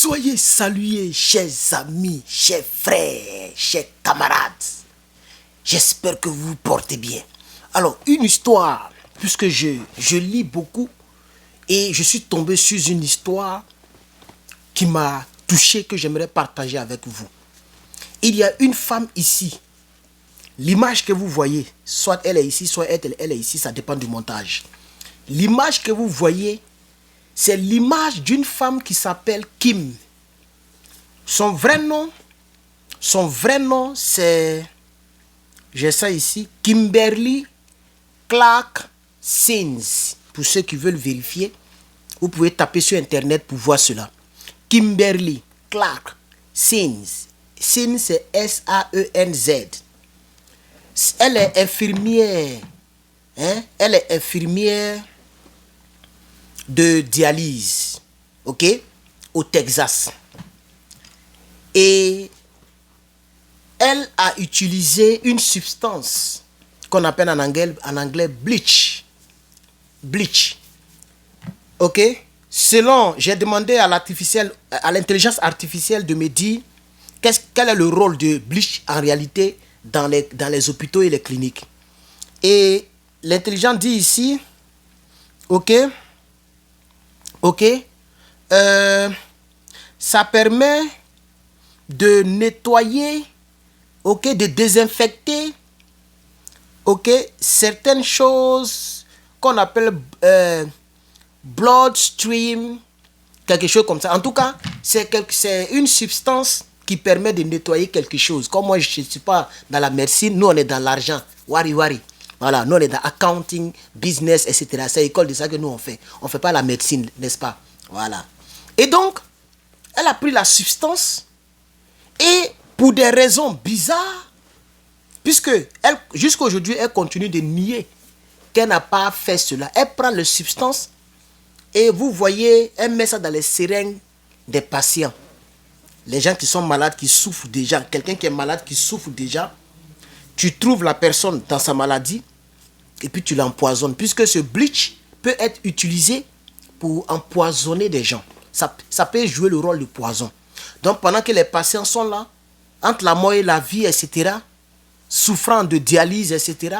Soyez salués, chers amis, chers frères, chers camarades. J'espère que vous vous portez bien. Alors, une histoire, puisque je lis beaucoup, et je suis tombé sur une histoire qui m'a touché, que j'aimerais partager avec vous. Il y a une femme ici. L'image que vous voyez, soit elle est ici, soit elle est ici, ça dépend du montage. L'image que vous voyez, c'est l'image d'une femme qui s'appelle Kim. Son vrai nom, c'est, j'ai ça ici, Kimberly Clark Sins. Pour ceux qui veulent vérifier, vous pouvez taper sur internet pour voir cela. Kimberly Clark Sins. Sins, c'est S-A-E-N-Z. Elle est infirmière. Elle est infirmière de dialyse, ok, au Texas. Et elle a utilisé une substance qu'on appelle en anglais bleach. Bleach. Ok. Selon, j'ai demandé à l'intelligence artificielle de me dire quel est le rôle de bleach en réalité dans les hôpitaux et les cliniques. Et l'intelligence dit ici, ok, ça permet de nettoyer, ok, de désinfecter, ok, certaines choses qu'on appelle bloodstream, quelque chose comme ça. En tout cas, c'est une substance qui permet de nettoyer quelque chose. Comme moi, je ne suis pas dans la médecine, nous on est dans l'argent, wari. Voilà, nous on est dans accounting, business, etc. C'est l'école de ça que nous on fait. On ne fait pas la médecine, n'est-ce pas? Voilà. Et donc, elle a pris la substance et pour des raisons bizarres, puisque jusqu'à aujourd'hui, elle continue de nier qu'elle n'a pas fait cela. Elle prend la substance et vous voyez, elle met ça dans les seringues des patients. Les gens qui sont malades, qui souffrent déjà, quelqu'un qui est malade, qui souffre déjà, tu trouves la personne dans sa maladie et puis tu l'empoisonnes. Puisque ce bleach peut être utilisé pour empoisonner des gens. Ça peut jouer le rôle de poison. Donc pendant que les patients sont là, entre la mort et la vie, etc., souffrant de dialyse, etc.,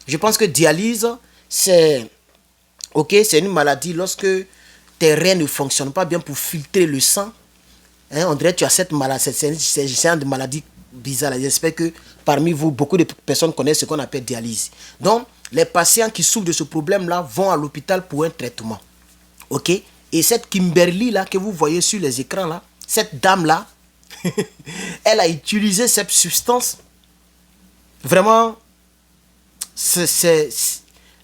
je pense que dialyse, c'est une maladie lorsque tes reins ne fonctionnent pas bien pour filtrer le sang. On dirait que tu as cette maladie, c'est une maladie bizarre. J'espère que parmi vous, beaucoup de personnes connaissent ce qu'on appelle dialyse. Donc, les patients qui souffrent de ce problème-là vont à l'hôpital pour un traitement. Ok? Et cette Kimberly-là que vous voyez sur les écrans-là, cette dame-là, elle a utilisé cette substance. Vraiment,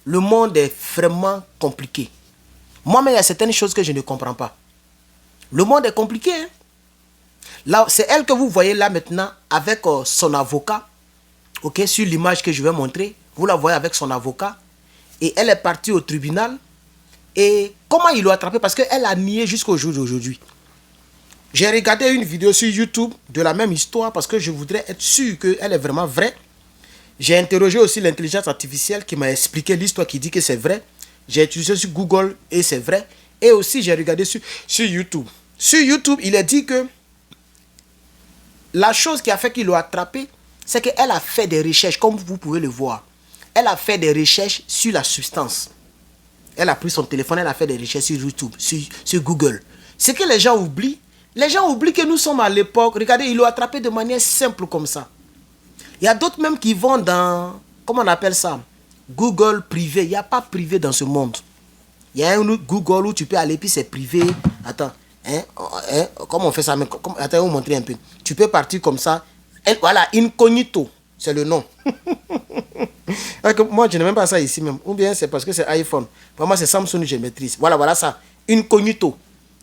le monde est vraiment compliqué. Moi-même, il y a certaines choses que je ne comprends pas. Le monde est compliqué, hein? Là, c'est elle que vous voyez là maintenant avec son avocat. Ok, sur l'image que je vais montrer, vous la voyez avec son avocat. Et elle est partie au tribunal. Et comment il l'a attrapé? Parce qu'elle a nié jusqu'au jour d'aujourd'hui. J'ai regardé une vidéo sur YouTube de la même histoire parce que je voudrais être sûr qu'elle est vraiment vraie. J'ai interrogé aussi l'intelligence artificielle qui m'a expliqué l'histoire, qui dit que c'est vrai. J'ai utilisé sur Google et c'est vrai. Et aussi j'ai regardé sur YouTube. Sur YouTube, il est dit que la chose qui a fait qu'il l'a attrapé, c'est qu'elle a fait des recherches, comme vous pouvez le voir. Elle a fait des recherches sur la substance. Elle a pris son téléphone, elle a fait des recherches sur YouTube, sur Google. Ce que les gens oublient que nous sommes à l'époque. Regardez, ils l'ont attrapé de manière simple comme ça. Il y a d'autres même qui vont dans, comment on appelle ça? Google privé. Il n'y a pas privé dans ce monde. Il y a un Google où tu peux aller, puis c'est privé. Attends. Comment on fait ça? Attends, on va vous montrer un peu. Tu peux partir comme ça. Voilà, incognito, c'est le nom. Moi, je n'ai même pas ça ici même. Ou bien c'est parce que c'est iPhone. Pour moi, c'est Samsung, je maîtrise. Voilà ça. Incognito.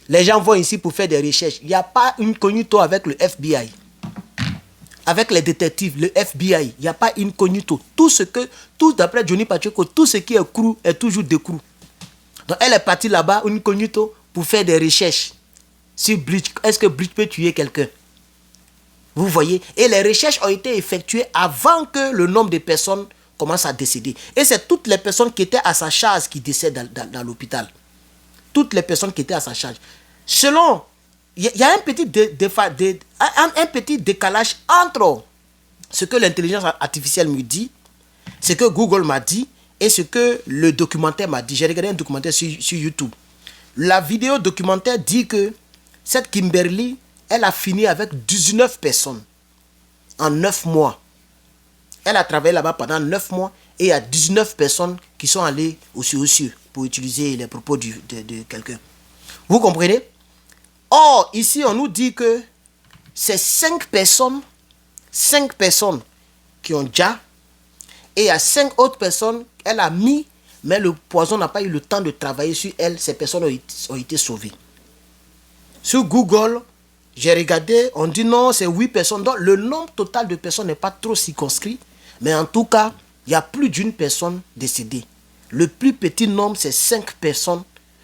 Les gens vont ici pour faire des recherches. Il n'y a pas incognito avec le FBI. Avec les détectives, le FBI. Il n'y a pas incognito. Tout d'après Johnny Pacheco, tout ce qui est cru est toujours décru. Donc, elle est partie là-bas, incognito, pour faire des recherches sur bleach. Est-ce que bleach peut tuer quelqu'un? Vous voyez? Et les recherches ont été effectuées avant que le nombre de personnes commence à décéder. Et c'est toutes les personnes qui étaient à sa charge qui décèdent dans l'hôpital. Toutes les personnes qui étaient à sa charge. Selon y a un petit, un petit décalage entre ce que l'intelligence artificielle me dit, ce que Google m'a dit et ce que le documentaire m'a dit. J'ai regardé un documentaire sur YouTube. La vidéo documentaire dit que cette Kimberly, elle a fini avec 19 personnes en 9 mois. Elle a travaillé là-bas pendant 9 mois et il y a 19 personnes qui sont allées au cieux pour utiliser les propos de quelqu'un. Vous comprenez? Or, ici, on nous dit que c'est 5 personnes qui ont déjà, et il y a 5 autres personnes, elle a mis, mais le poison n'a pas eu le temps de travailler sur elle, ces personnes ont été sauvées. Sur Google, j'ai regardé, on dit non, c'est 8 personnes, donc le nombre total de personnes n'est pas trop circonscrit, mais en tout cas, il y a plus d'une personne décédée. Le plus petit nombre, c'est 5 personnes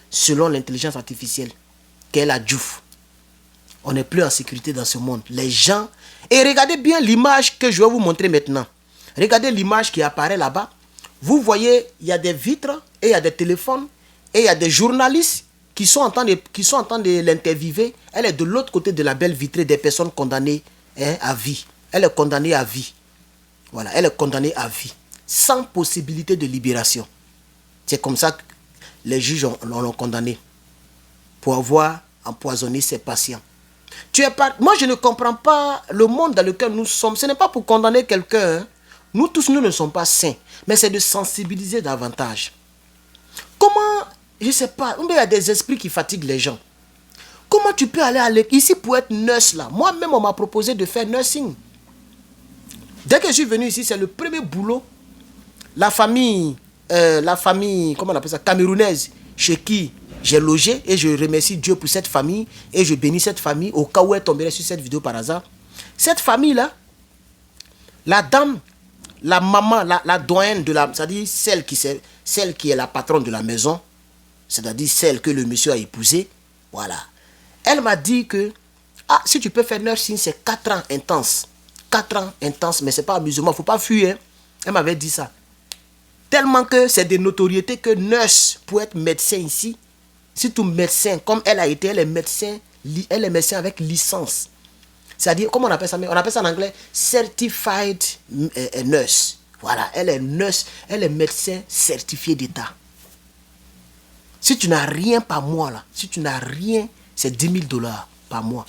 selon l'intelligence artificielle qu'elle a djouf. On n'est plus en sécurité dans ce monde. Les gens... Et regardez bien l'image que je vais vous montrer maintenant. Regardez l'image qui apparaît là-bas. Vous voyez, il y a des vitres et il y a des téléphones et il y a des journalistes qui sont en train de l'interviewer. Elle est de l'autre côté de la belle vitrée des personnes condamnées à vie. Elle est condamnée à vie. Voilà, elle est condamnée à vie. Sans possibilité de libération. C'est comme ça que les juges l'ont condamnée. Pour avoir empoisonné ses patients. Moi, je ne comprends pas le monde dans lequel nous sommes. Ce n'est pas pour condamner quelqu'un. Hein. Nous tous, nous ne sommes pas saints. Mais c'est de sensibiliser davantage. Comment, je ne sais pas, il y a des esprits qui fatiguent les gens. Comment tu peux aller à l'école ici pour être nurse là? Moi-même, on m'a proposé de faire nursing. Dès que je suis venu ici, c'est le premier boulot. La famille, comment on appelle ça, camerounaise, chez qui j'ai logé, et je remercie Dieu pour cette famille, et je bénis cette famille, au cas où elle tomberait sur cette vidéo par hasard. Cette famille-là, la dame, la maman, la doyenne de la... C'est-à-dire celle qui est la patronne de la maison, c'est-à-dire celle que le monsieur a épousée, voilà. Elle m'a dit que, si tu peux faire nursing, c'est 4 ans intense. 4 ans intense, mais c'est pas amusement, il ne faut pas fuir. Hein. Elle m'avait dit ça. Tellement que c'est des notoriétés que nurse, pour être médecin ici, surtout médecin, comme elle a été, elle est médecin avec licence. C'est-à-dire, comment on appelle ça? On appelle ça en anglais Certified Nurse. Voilà, elle est nurse, elle est médecin certifié d'État. Si tu n'as rien par mois, là, si tu n'as rien, c'est 10 000 $ par mois.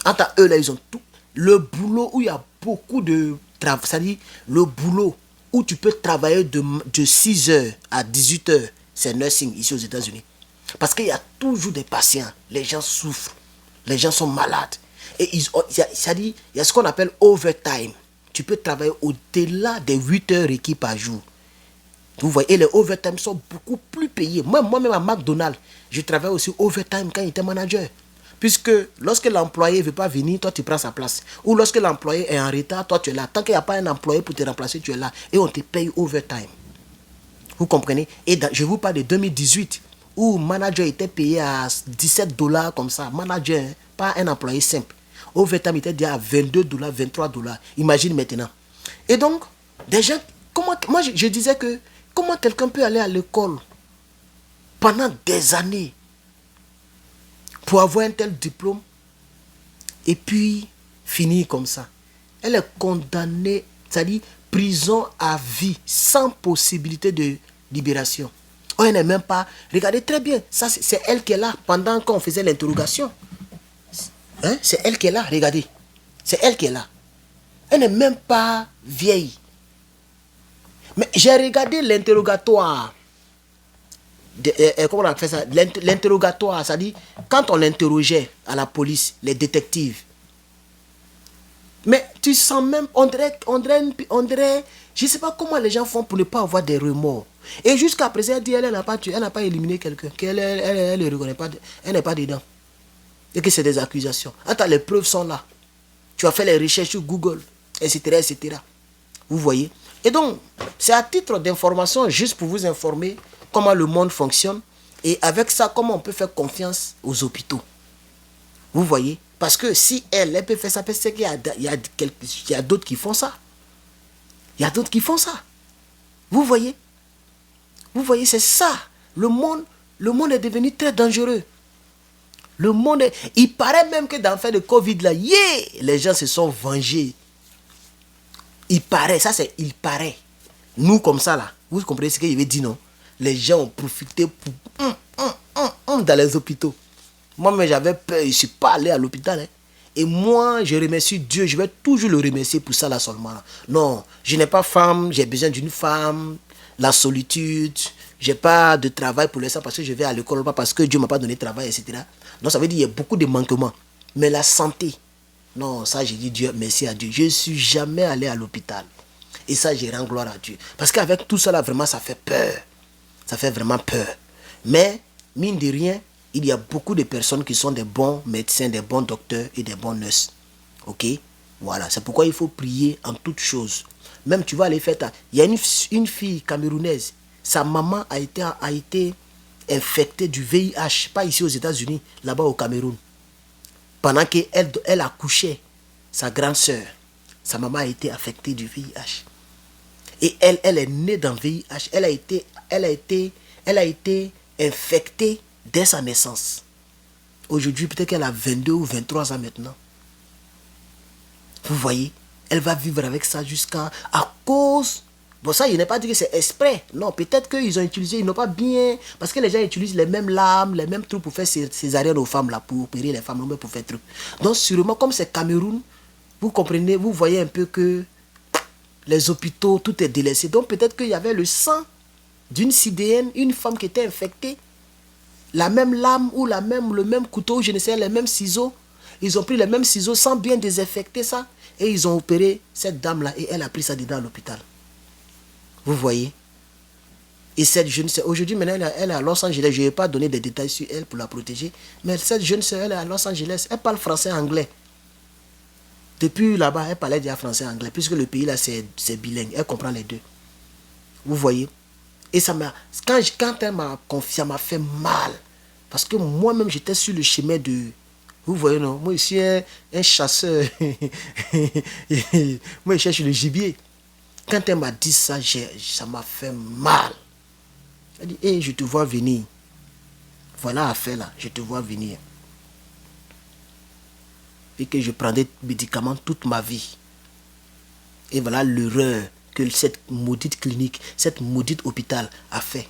Entre eux, là, ils ont tout. Le boulot où il y a beaucoup de travail, c'est-à-dire le boulot où tu peux travailler de 6 heures à 18 heures, c'est nursing ici aux États-Unis. Parce qu'il y a toujours des patients. Les gens souffrent. Les gens sont malades. Et il y a ce qu'on appelle overtime. Tu peux travailler au-delà des 8 heures requises par jour. Vous voyez, et les overtime sont beaucoup plus payés. Moi-même à McDonald's, je travaille aussi overtime quand j'étais manager. Puisque lorsque l'employé ne veut pas venir, toi tu prends sa place. Ou lorsque l'employé est en retard, toi tu es là. Tant qu'il n'y a pas un employé pour te remplacer, tu es là. Et on te paye overtime. Vous comprenez? Et je vous parle de 2018. Où manager était payé à 17 $ comme ça. Manager, hein, pas un employé simple. Overtime était déjà à 22 $, 23 $. Imagine maintenant. Et donc, déjà, moi je disais que comment quelqu'un peut aller à l'école pendant des années pour avoir un tel diplôme et puis finir comme ça. Elle est condamnée, c'est-à-dire prison à vie sans possibilité de libération. Oh, elle n'est même pas... Regardez très bien, ça c'est elle qui est là pendant qu'on faisait l'interrogation. Hein? C'est elle qui est là, regardez. C'est elle qui est là. Elle n'est même pas vieille. Mais j'ai regardé l'interrogatoire. Comment on a fait ça? L'interrogatoire, c'est-à-dire quand on l'interrogeait à la police, les détectives. Mais tu sens même, on dirait, je ne sais pas comment les gens font pour ne pas avoir des remords. Et jusqu'à présent, elle dit elle n'a pas tué, elle n'a pas éliminé quelqu'un, qu'elle ne reconnaît pas, elle n'est pas dedans. Et que c'est des accusations. Attends, les preuves sont là. Tu as fait les recherches sur Google, etc., etc. Vous voyez? Et donc, c'est à titre d'information, juste pour vous informer comment le monde fonctionne. Et avec ça, comment on peut faire confiance aux hôpitaux. Vous voyez? Parce que si elle peut faire ça, c'est qu'il y a d'autres qui font ça. Il y a d'autres qui font ça. Vous voyez? Vous voyez, c'est ça. Le monde est devenu très dangereux. Le monde est... Il paraît même que dans le fait de Covid, là, les gens se sont vengés. Il paraît, ça c'est il paraît. Nous, comme ça, là, vous comprenez ce que je veux dire, non? Les gens ont profité pour... dans les hôpitaux. Moi-même, j'avais peur, je ne suis pas allé à l'hôpital. Hein. Et moi, je remercie Dieu, je vais toujours le remercier pour ça là seulement. Non, je n'ai pas femme, j'ai besoin d'une femme, la solitude, je n'ai pas de travail pour l'instant parce que je vais à l'école, pas parce que Dieu ne m'a pas donné de travail, etc. Donc ça veut dire qu'il y a beaucoup de manquements. Mais la santé, non, ça j'ai dit Dieu, merci à Dieu. Je ne suis jamais allé à l'hôpital. Et ça, je rends gloire à Dieu. Parce qu'avec tout ça là, vraiment, ça fait peur. Ça fait vraiment peur. Mais, mine de rien, il y a beaucoup de personnes qui sont des bons médecins, des bons docteurs et des bons nurses. Ok? Voilà. C'est pourquoi il faut prier en toutes choses. Même tu vas aller faire ta... Il y a une fille camerounaise. Sa maman a été infectée du VIH. Pas ici aux États-Unis, là-bas au Cameroun. Pendant qu'elle accouchait sa grande sœur. Sa maman a été affectée du VIH. Et elle est née dans le VIH. Elle a été infectée dès sa naissance. Aujourd'hui, peut-être qu'elle a 22 ou 23 ans maintenant. Vous voyez, elle va vivre avec ça jusqu'à... À cause... Bon, ça, il n'est pas dit que c'est exprès. Non, peut-être qu'ils ont utilisé, ils n'ont pas bien... Parce que les gens utilisent les mêmes lames, les mêmes trucs pour faire césarienne aux femmes, là, pour opérer les femmes, pour faire trucs. Donc, sûrement, comme c'est Cameroun, vous comprenez, vous voyez un peu que les hôpitaux, tout est délaissé. Donc, peut-être qu'il y avait le sang d'une Sidéenne, une femme qui était infectée, la même lame ou le même couteau, je ne sais, les mêmes ciseaux. Ils ont pris les mêmes ciseaux sans bien désinfecter ça. Et ils ont opéré cette dame-là et elle a pris ça dedans à l'hôpital. Vous voyez? Et cette jeune sœur, aujourd'hui maintenant, elle est à Los Angeles. Je ne vais pas donner des détails sur elle pour la protéger. Mais cette jeune sœur, elle est à Los Angeles. Elle parle français et anglais. Depuis là-bas, elle parlait déjà français et anglais. Puisque le pays là, c'est bilingue. Elle comprend les deux. Vous voyez? Et ça m'a... Quand elle m'a confié, ça m'a fait mal. Parce que moi-même, j'étais sur le chemin de... Vous voyez, non? Moi, je suis un chasseur. Moi, je cherche le gibier. Quand elle m'a dit ça, ça m'a fait mal. Elle dit, hey, je te vois venir. Voilà l'affaire là, je te vois venir. Et que je prends des médicaments toute ma vie. Et voilà l'erreur que cette maudite clinique, cette maudite hôpital a fait.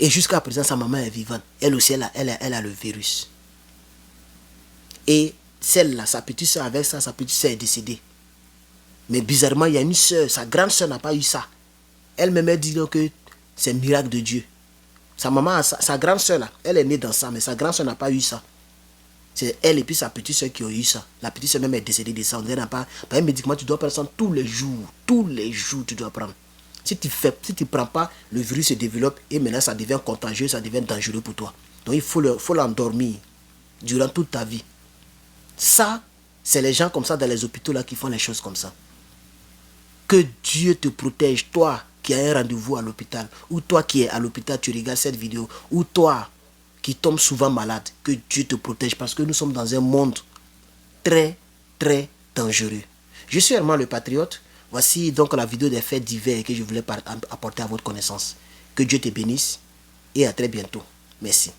Et jusqu'à présent, sa maman est vivante. Elle aussi, elle a le virus. Et celle-là, sa petite soeur avec ça, sa petite soeur est décédée. Mais bizarrement, il y a une soeur, sa grande soeur n'a pas eu ça. Elle-même dit donc que c'est un miracle de Dieu. Sa maman, sa grande soeur là, elle est née dans ça, mais sa grande soeur n'a pas eu ça. C'est elle et puis sa petite soeur qui ont eu ça. La petite soeur même est décédée de ça. On n'a pas. Par un médicament, tu dois prendre ça tous les jours. Tous les jours, tu dois prendre. Si tu ne prends pas, le virus se développe et maintenant ça devient contagieux, ça devient dangereux pour toi. Donc il faut l'endormir durant toute ta vie. Ça, c'est les gens comme ça dans les hôpitaux là qui font les choses comme ça. Que Dieu te protège, toi qui as un rendez-vous à l'hôpital, ou toi qui es à l'hôpital, tu regardes cette vidéo, ou toi qui tombes souvent malade, que Dieu te protège parce que nous sommes dans un monde très, très dangereux. Je suis Herman le Patriote. Voici donc la vidéo des faits divers que je voulais apporter à votre connaissance. Que Dieu te bénisse et à très bientôt. Merci.